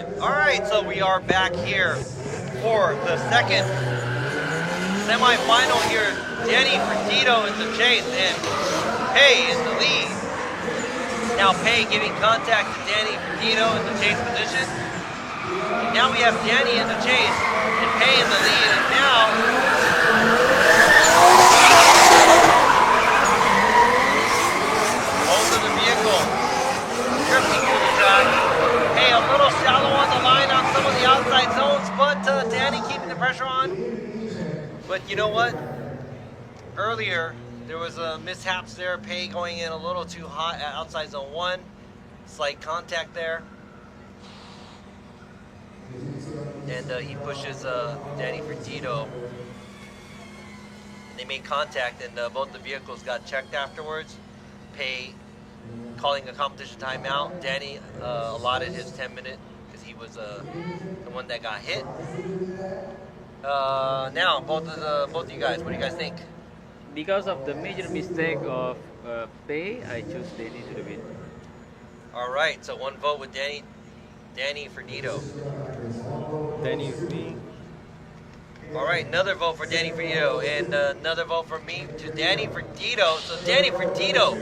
Alright, so we are back here for the second semi-final here. Danny Ferdito in the chase and Pei in the lead. Now Pei giving contact to Danny Ferdito in the chase position. Now we have Danny in the chase and Pei in the lead, and now both of the vehicles drifting to the track. Hey, a little shallow on the line on some of the outside zones, but Danny keeping the pressure on. But you know what? Earlier, there was mishaps there. Pei going in a little too hot at outside zone 1. Slight contact there. And he pushes Danny Ferdito. They made contact, and both the vehicles got checked afterwards. Pei calling a competition timeout. Danny allotted his 10-minute because he was the one that got hit. Now, both of you guys, what do you guys think? Because of the major mistake of Pei, I choose Danny to the win. All right, so one vote with Danny Ferdito. Danny with me. All right, another vote for Danny Ferdito, and another vote from me to Danny Ferdito. So Danny Ferdito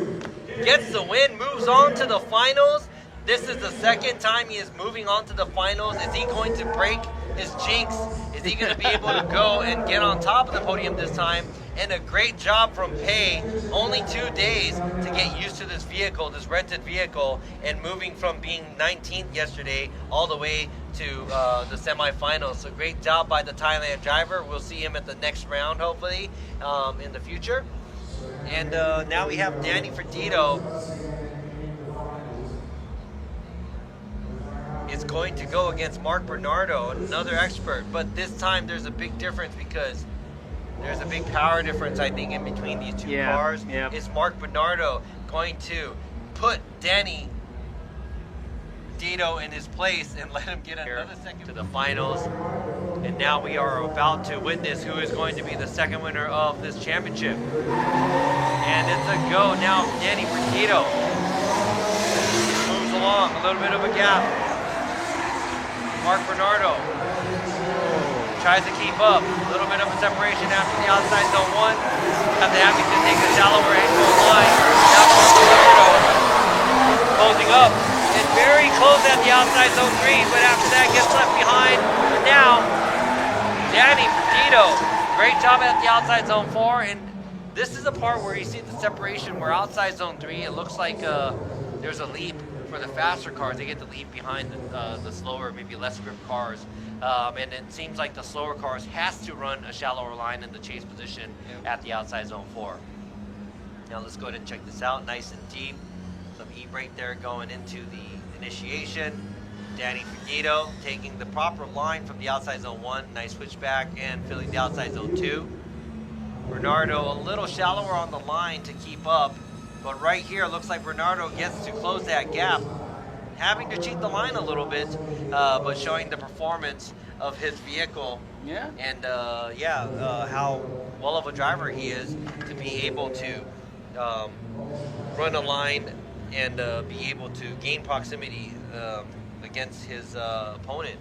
gets the win, moves on to the finals. This is the second time he is moving on to the finals. Is he going to break his jinx? Is he going to be able to go and get on top of the podium this time? And a great job from Pei. Only 2 days to get used to this vehicle, this rented vehicle, and moving from being 19th yesterday all the way to the semifinals. So great job by the Thailand driver. We'll see him at the next round, hopefully, in the future. And now we have Danny Ferdito. Is going to go against Mark Bernardo, another expert. But this time there's a big difference because there's a big power difference, I think, in between these two cars. Yeah. Is Mark Bernardo going to put Danny Ferdito in his place and let him get another second to the finals? And now we are about to witness who is going to be the second winner of this championship. And it's a go now. Danny Ferdito moves along, a little bit of a gap. Mark Bernardo tries to keep up. A little bit of a separation after the outside zone 1. After having to take a shallower angle line. Now Mark Bernardo closing up. And very close at the outside zone 3, but after that gets left behind. But now, Danny Ferdito, great job at the outside zone 4. And this is the part where you see the separation where outside zone 3, it looks like there's a leap. For the faster cars, they get the lead behind the slower, maybe less grip cars. And it seems like the slower cars has to run a shallower line in the chase position at the outside zone 4. Now let's go ahead and check this out. Nice and deep. Some e-brake there going into the initiation. Danny Ferdito taking the proper line from the outside zone 1. Nice switchback and filling the outside zone 2. Bernardo a little shallower on the line to keep up. But right here, looks like Bernardo gets to close that gap. Having to cheat the line a little bit, but showing the performance of his vehicle. Yeah. And how well of a driver he is to be able to run a line and be able to gain proximity against his opponent,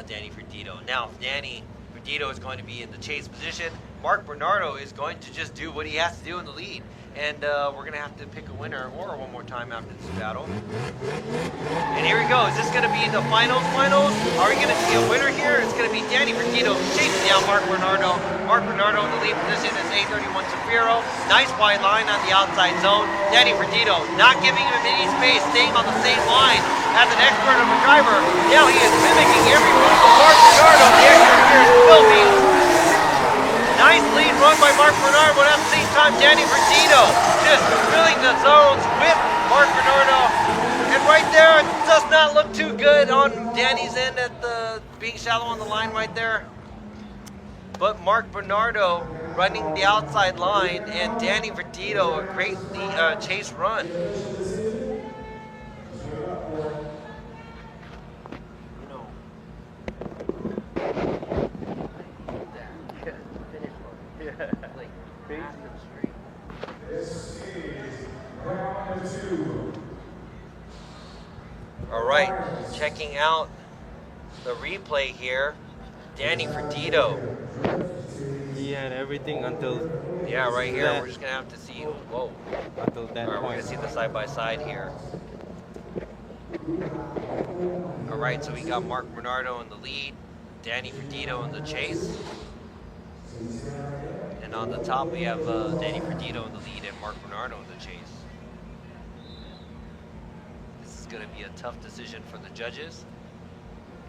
Danny Ferdito. Now, Danny Ferdito is going to be in the chase position. Mark Bernardo is going to just do what he has to do in the lead. And we're going to have to pick a winner or one more time after this battle. And here we go. Is this going to be the finals? Are we going to see a winner here? It's going to be Danny Ferdito chasing down Mark Bernardo. Mark Bernardo in the lead position is A31 Zafiro. Nice wide line on the outside zone. Danny Ferdito not giving him any space, staying on the same line as an expert of a driver. Now he is mimicking every move of Mark Bernardo. The expert here is filming. Nice lead run by Mark Bernardo, but at the same time, Danny Ferdito just filling the zones with Mark Bernardo. And right there, it does not look too good on Danny's end at the being shallow on the line right there. But Mark Bernardo running the outside line, and Danny Ferdito a great chase run. All right, checking out the replay here, Danny Ferdito. He had everything until Yeah, right here. that, We're just gonna have to see. Whoa. until that All right, we're point. gonna see the side by side here. All right, so we got Mark Bernardo in the lead, Danny Ferdito in the chase, and on the top we have Danny Ferdito in the lead and Mark Bernardo in the chase. This is gonna be a tough decision for the judges,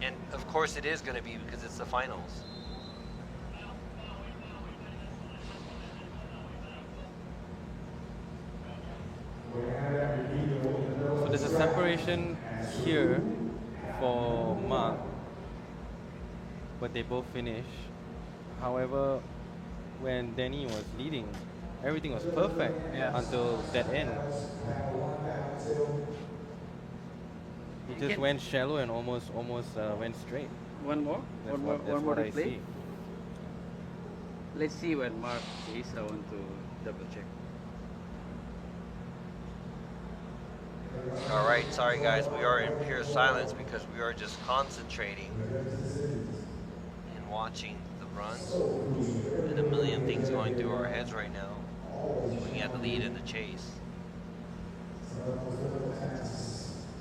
and of course it is gonna be because it's the finals. So there's a separation here for Mark, but they both finish. However, when Danny was leading, everything was perfect until that end. He just went shallow and almost went straight. One more? That's One what, more, one more I replay? see. Let's see when Mark is. I want to double check. All right, sorry guys, we are in pure silence because we are just concentrating and watching the runs and a million things going through our heads right now, looking at the lead and the chase.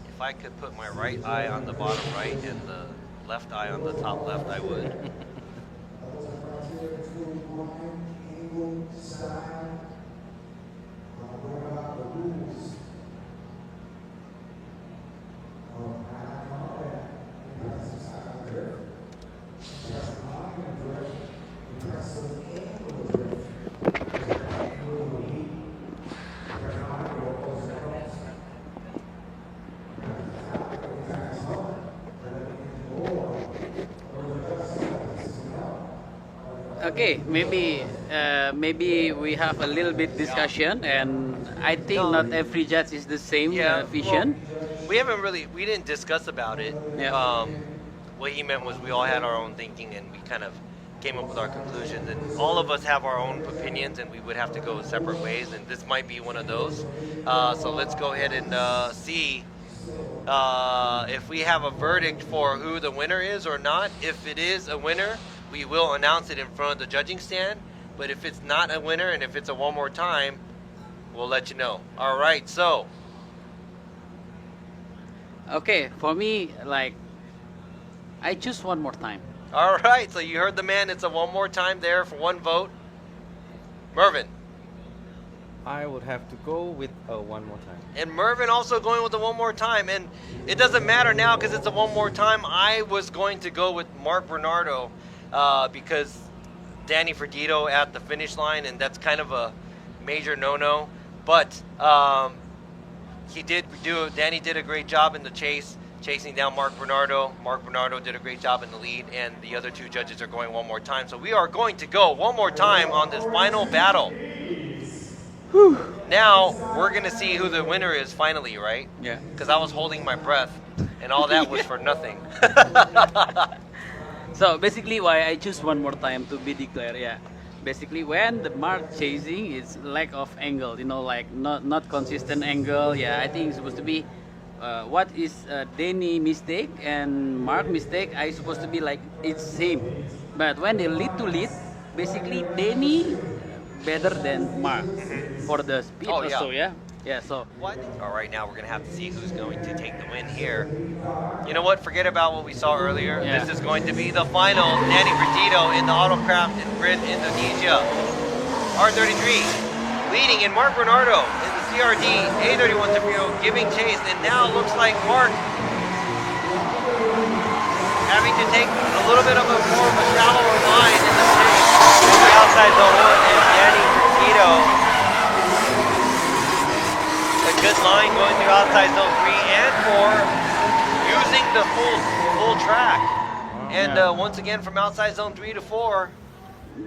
If I could put my right eye on the bottom right and the left eye on the top left, I would. Okay, maybe we have a little bit discussion, and I think not every judge is the same vision. Well, we didn't discuss about it. Yeah. What he meant was we all had our own thinking and we kind of came up with our conclusions, and all of us have our own opinions and we would have to go separate ways, and this might be one of those. So let's go ahead and see if we have a verdict for who the winner is or not. If it is a winner, we will announce it in front of the judging stand, but if it's not a winner and if it's a one more time, we'll let you know. All right, so. Okay, for me, like, I choose one more time. All right, so you heard the man. It's a one more time there for one vote. Mervin. I would have to go with a one more time. And Mervin also going with the one more time. And it doesn't matter now because it's a one more time. I was going to go with Mark Bernardo because Danny Ferdito at the finish line, and that's kind of a major no-no. But Danny did a great job in the chase, chasing down Mark Bernardo. Mark Bernardo did a great job in the lead, and the other two judges are going one more time. So we are going to go one more time on this final battle. Whew. Now we're going to see who the winner is finally, right? Yeah. Because I was holding my breath, and all that was for nothing. So basically why I choose one more time to be declared, basically when the Mark chasing is lack of angle, like not consistent angle. I think it's supposed to be what is Danny mistake and Mark mistake, I supposed to be like it's same. But when they lead to lead, basically Danny better than Mark for the speed also, so. What? All right, now we're going to have to see who's going to take the win here. You know what? Forget about what we saw earlier. Yeah. This is going to be the final. Danny Ferdito in the Autocraft in Grid, Indonesia. R33 leading, in Mark Bernardo in the CRD A31 Tapio giving chase, and now looks like Mark having to take a little bit of a more of a shallower line in the chase on the outside zone 1, and Danny Ferdito. A good line going through outside zone 3 and 4, using the full track. And once again from outside zone 3 to 4,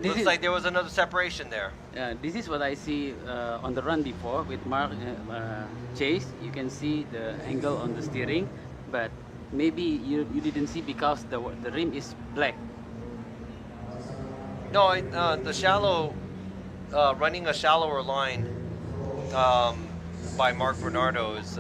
looks like there was another separation there. This is what I see on the run before with Mark chase. You can see the angle on the steering, but maybe you didn't see because the rim is black. No, the shallow, running a shallower line by Mark Bernardo is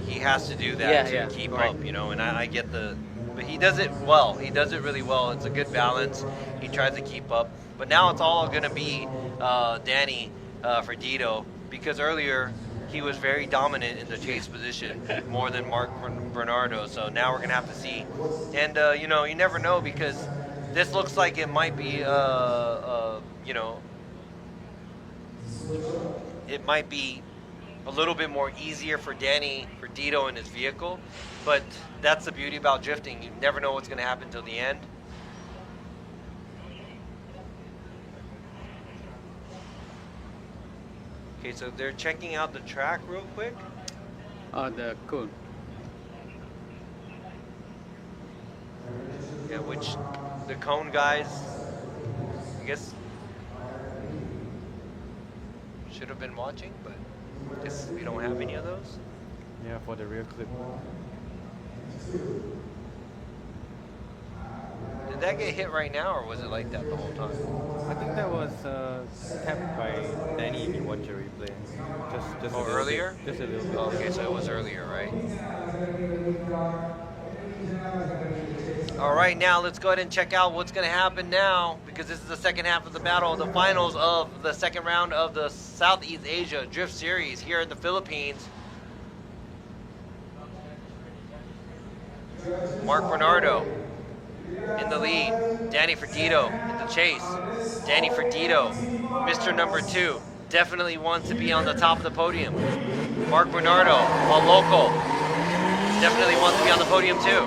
he has to do that to keep up, and I get the but he does it well. He does it really well. It's a good balance. He tries to keep up. But now it's all going to be Danny Ferdito, because earlier he was very dominant in the chase position, more than Mark Bernardo. So now we're going to have to see. And, you never know, because this looks like it might be, it might be a little bit more easier for Danny Ferdito in his vehicle. But that's the beauty about drifting. You never know what's going to happen till the end. Okay, so they're checking out the track real quick. Oh, the cool. Yeah, which the cone guys, I guess, should have been watching, but I guess we don't have any of those. Yeah, for the rear clip. Did that get hit right now, or was it like that the whole time? I think that was tapped by Danny if you watch your replay. Just a little earlier? Bit, just a little bit. Oh, okay, so it was earlier, right? All right, now let's go ahead and check out what's going to happen now, because this is the second half of the battle, the finals of the second round of the Southeast Asia Drift Series here in the Philippines. Mark Bernardo in the lead, Danny Ferdito in the chase. Danny Ferdito, Mr. Number 2, definitely wants to be on the top of the podium. Mark Bernardo, a local, definitely wants to be on the podium too.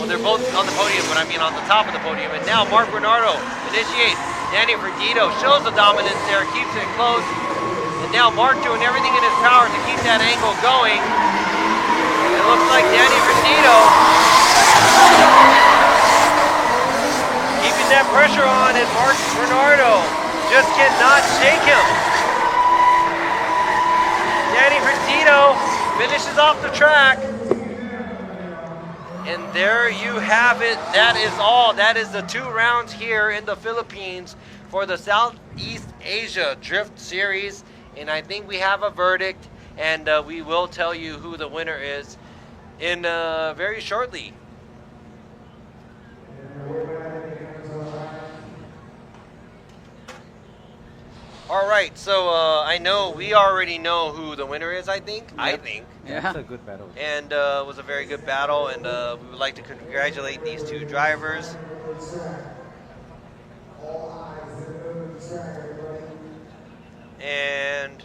Well, they're both on the podium, but I mean on the top of the podium. And now Mark Bernardo initiates. Danny Ferdito shows the dominance there, keeps it close. And now Mark doing everything in his power to keep that angle going. It looks like Danny Ferdito keeping that pressure on, and Mark Bernardo just cannot shake him. Danny Ferdito finishes off the track. And there you have it. That is all. That is the 2 rounds here in the Philippines for the Southeast Asia Drift Series. And I think we have a verdict, and we will tell you who the winner is in very shortly. All right, so I know we already know who the winner is, I think. Yep. I think. That's Yeah. a good battle. And it was a very good battle, and we would like to congratulate these 2 drivers. And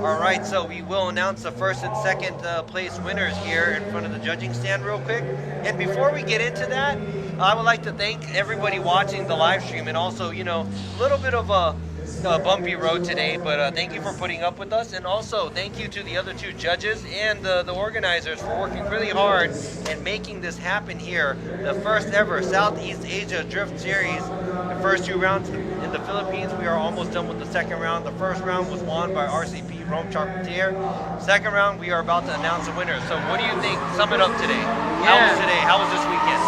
all right, so we will announce the first and second place winners here in front of the judging stand real quick. And before we get into that, I would like to thank everybody watching the live stream, and also, a little bit of a bumpy road today, but thank you for putting up with us, and also thank you to the other 2 judges and the organizers for working really hard and making this happen here. The first ever Southeast Asia Drift Series. The first 2 rounds in the Philippines. We are almost done with the second round. The first round was won by RCP Rome Charpentier. Second round, we are about to announce the winner. So what do you think? Sum it up today. How was today? How was this weekend?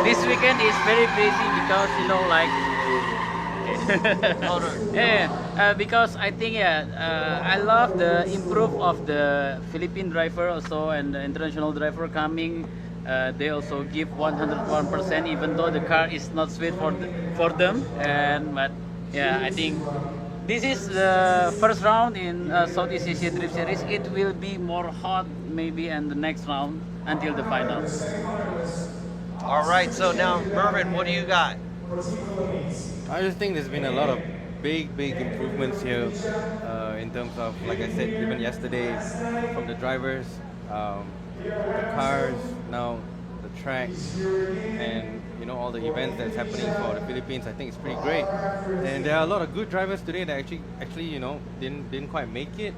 This weekend is very busy because because I think I love the improve of the Philippine driver also, and the international driver coming. They also give 101%, even though the car is not sweet for them. But yeah, I think this is the first round in Southeast Asia Drift Series. It will be more hot maybe in the next round until the final. All right, so now Mervin, what do you got? I just think there's been a lot of big improvements here in terms of, like I said, even yesterday, from the drivers, the cars, now the track, and all the events that's happening for the Philippines. I think it's pretty great, and there are a lot of good drivers today that actually didn't quite make it,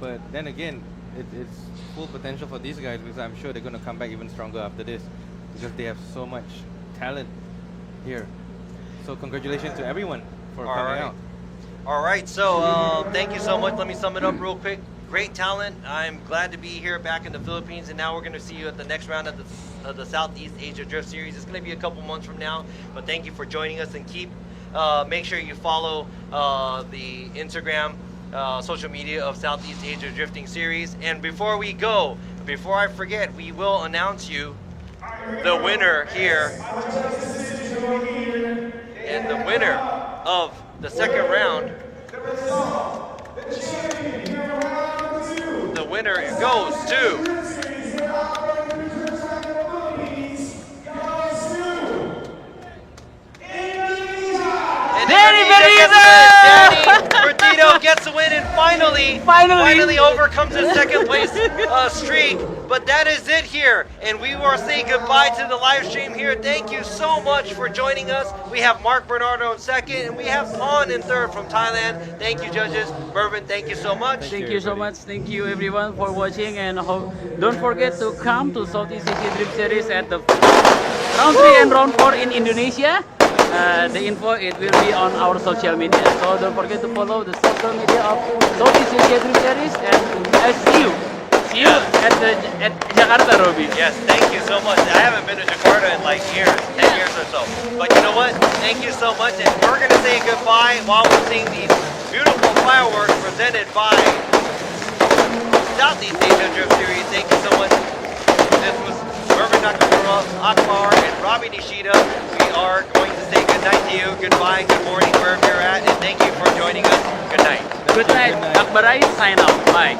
but then again, it's full potential for these guys, because I'm sure they're going to come back even stronger after this, because they have so much talent here. So congratulations to everyone for coming out. All right, so thank you so much. Let me sum it up real quick. great talent. I'm glad to be here back in the Philippines, and now we're going to see you at the next round of the Southeast Asia Drift Series. It's going to be a couple months from now, but thank you for joining us, and make sure you follow the Instagram social media of Southeast Asia Drifting Series. And before we go, before I forget, we will announce you the winner here. And the winner of the second round, the winner goes to Danny Ferdito gets the win and finally overcomes his second place streak. But that is it here, and we will say goodbye to the live stream here. Thank you so much for joining us. We have Mark Bernardo in second, and we have Pon in third from Thailand. Thank you, judges. Mervin, thank you so much. Thank you so much. Thank you everyone for watching, and don't forget to come to Southeast Asia Drift Series at the round 3 and round 4 in Indonesia. The info, it will be on our social media, so don't forget to follow the social media of Southeast Asia Drift Series, and see you at Jakarta, Robbie. Yes, thank you so much. I haven't been to Jakarta in like years, 10 years or so. But you know what? Thank you so much, and we're going to say goodbye while we're seeing these beautiful fireworks presented by Southeast Asia Drift Series. Thank you so much. This was Mervin Nakamura, Akbar, and Robbie Nishida. We are going to say good night to you, goodbye, good morning, wherever you're at, and thank you for joining us. Good night. Good night. Akbar, sign out. Bye.